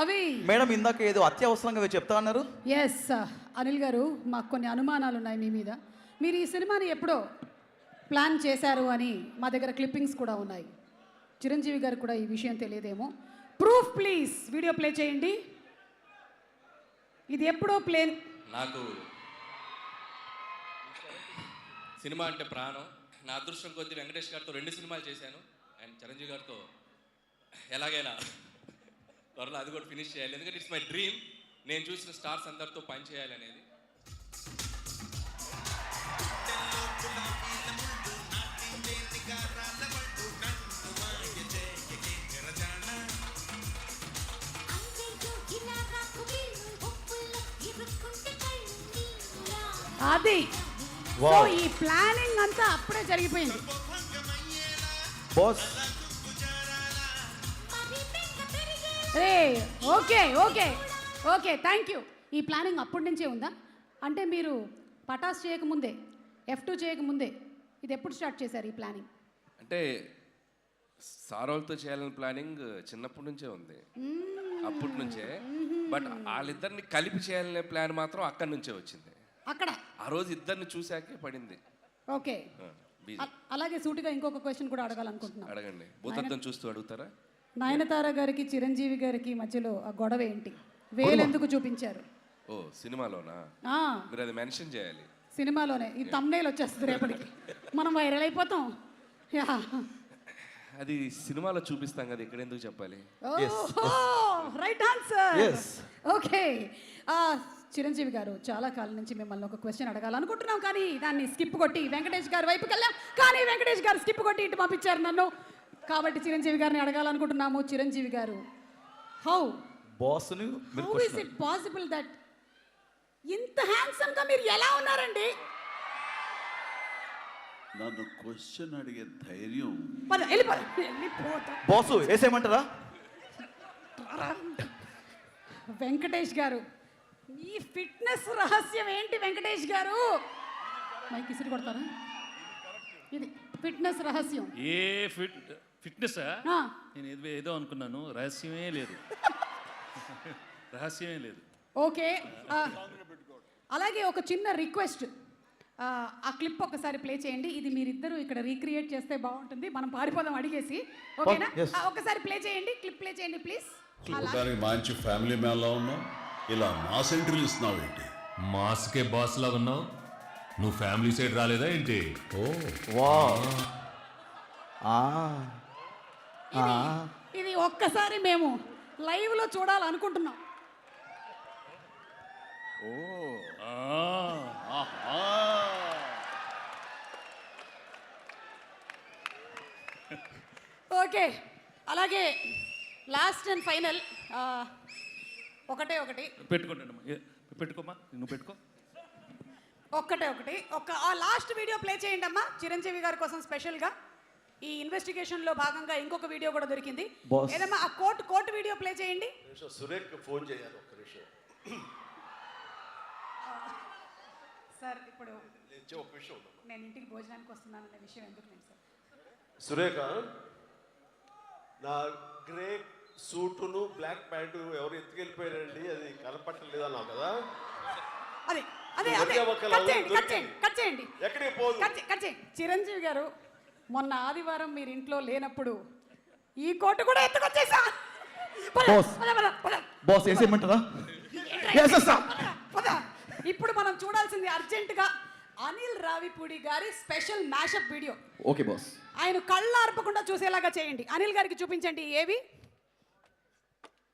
అవి మేడం ఇందాక ఏదో అత్యవసరంగా మీరు చెప్తా అన్నారు. ఎస్ అనిల్ గారు, మాకు కొన్ని అనుమానాలు ఉన్నాయి మీ మీద. మీరు ఈ సినిమాని ఎప్పుడో ప్లాన్ చేశారు అని మా దగ్గర క్లిప్పింగ్స్ కూడా ఉన్నాయి. చిరంజీవి గారు కూడా ఈ విషయం తెలియదేమో. ప్రూఫ్ ప్లీజ్, వీడియో ప్లే చేయండి. ఇది ఎప్పుడో ప్లేన్. నాకు సినిమా అంటే ప్రాణం. నా అదృష్టం కొద్దీ వెంకటేష్ గారితో 2 సినిమాలు చేశాను. అండ్ చిరంజీవి గారితో ఎలాగైనా త్వరలో అది కూడా ఫినిష్ చేయాలి. ఎందుకంటే ఇట్స్ మై డ్రీమ్. నేను చూసిన స్టార్స్ అందరితో పని చేయాలనేది. అది సో ఈ ప్లానింగ్ అంతా అప్పుడే జరిగిపోయింది. Boss okay okay okay, thank you. ఈ ప్లానింగ్ అప్పటి నుంచే ఉందా? అంటే మీరు పటాస్ చేయకముందే, F2 చేయకముందే ఇది ఎప్పుడు స్టార్ట్ చేశారు ఈ ప్లానింగ్? అంటే సారోల్తో చేయాలని ప్లానింగ్ చిన్నప్పటి నుంచే ఉంది, అప్పటి నుంచే. బట్ వాళ్ళిద్దరిని కలిపి చేయాలనే ప్లాన్ మాత్రం అక్కడి నుంచే వచ్చింది. అక్కడ ఆ రోజు ఇద్దరిని చూశాకే పడింది. ఓకే, అలాగే సూటిగా ఇంకొక క్వశ్చన్ కూడా అడగాలనుకుంటున్నాను. అడగండి. భూతత్వం చూస్తూ అడుగుతారా? నయనతార గారికి చిరంజీవి గారికి మధ్యలో ఆ గొడవ ఏంటి? వేలెందుకు చూపించారు? ఓ సినిమాలోనా? మీరు అది మెన్షన్ చేయాలి. సినిమాలోనే ఈ థంబ్నెయిల్ వచ్చేస్తుంది రేపటికి, మనం వైరల్ అయిపోతాం. అది సినిమాలో చూపిస్తాం కదా, ఇక్కడ ఎందుకు చెప్పాలి? Right answer. ఓకే, చిరంజీవి గారు, చాలా కాలం నుంచి మిమ్మల్ని ఒక క్వశ్చన్ అడగాలనుకుంటున్నాం, కానీ దాన్ని స్కిప్ కొట్టి వెంకటేష్ గారి వైపుకి వెళ్ళాం. కానీ వెంకటేష్ గారు స్కిప్ కొట్టి ఇటు పంపించారు నన్ను. కాబట్టి చిరంజీవి గారిని అడగాలనుకుంటున్నాము. చిరంజీవి గారు, how is it possible that ఇంత హ్యాండ్సమ్ గా మీరు ఎలా ఉన్నారండి? నన్ను క్వశ్చన్ అడిగే ధైర్యం బాసు వేసేయమంటారా? వెంకటేష్ గారు, మీ ఫిట్నెస్ రహస్యం ఏంటి వెంకటేష్ గారు? మైక్ ఇసిరి కొడతారా? ఇది ఫిట్నెస్ రహస్యం. ఏ ఫిట్నెస్ నేను ఏదో అనుకున్నాను, రహస్యమే లేదు. రహస్యమే లేదు. ఓకే, అలాగే ఒక చిన్న రిక్వెస్ట్, ఆ క్లిప్ ఒకసారి ప్లే చేయండి. ఇది మీరిద్దరూ ఇక్కడ రీక్రియేట్ చేస్తే బాగుంటుంది, మనం పారిపోదాం అడిగేసి. ఓకేనా? ఒకసారి ప్లే చేయండి, క్లిప్ ప్లే చేయండి ప్లీజ్. చూడడానికి మంచి ఫ్యామిలీ మ్యాన్ లా ఉన్నావు, ఇలా మాస్ ఎంట్రీలు ఇస్తున్నావు ఏంటి? మాస్కే బాస్ లాగా ఉన్నావు, నువ్వు ఫ్యామిలీ సైడ్ రాలేదా ఏంటి? ఇది ఒక్కసారి మేము లైవ్ లో చూడాలనుకుంటున్నాం. ఓకే, అలాగే లాస్ట్ అండ్ ఫైనల్ ఒకటే ఒకటి పెట్టుకోమా, నువ్వు పెట్టుకో. ఒకటి ఆ లాస్ట్ వీడియో ప్లే చేయండి అమ్మా, చిరంజీవి గారి కోసం స్పెషల్గా. ఈ ఇన్వెస్టిగేషన్ లో భాగంగా ఇంకొక వీడియో కూడా దొరికింది. ఏదమ్మా ఆ కోర్టు వీడియో ప్లే చేయండి. సురేఖ్ ఫోన్ చేయాలి ఒక్క నిమిషం. సార్ ఇప్పుడు నేను ఇంటికి భోజనానికి వస్తున్నాను అనే విషయం ఎందుకు లేదు సార్? సురేఖ, నా గ్రే సూటును బ్లాక్ ప్యాంటు ఎవరు ఎత్తుకెళ్ళిపోయారండి, అది కనపట్టలేదు అన్నావు కదా? అదే కట్ చేయండి. ఎక్కడికి పోదు. కట్ చేయండి. చిరంజీవి గారు, మొన్న ఆదివారం మీరు ఇంట్లో లేనప్పుడు ఈ కోటు కూడా ఎత్తుకొచ్చేసా. బాస్ వేసేయమంటారా? ఇప్పుడు మనం చూడాల్సింది అర్జెంటుగా అనిల్ రావిపూడి గారి special mashup video. Okay boss, ఆయన కళ్ళు ఆర్పకుండా చూసేలాగా చేయండి. అనిల్ గారికి చూపించండి ఏవి.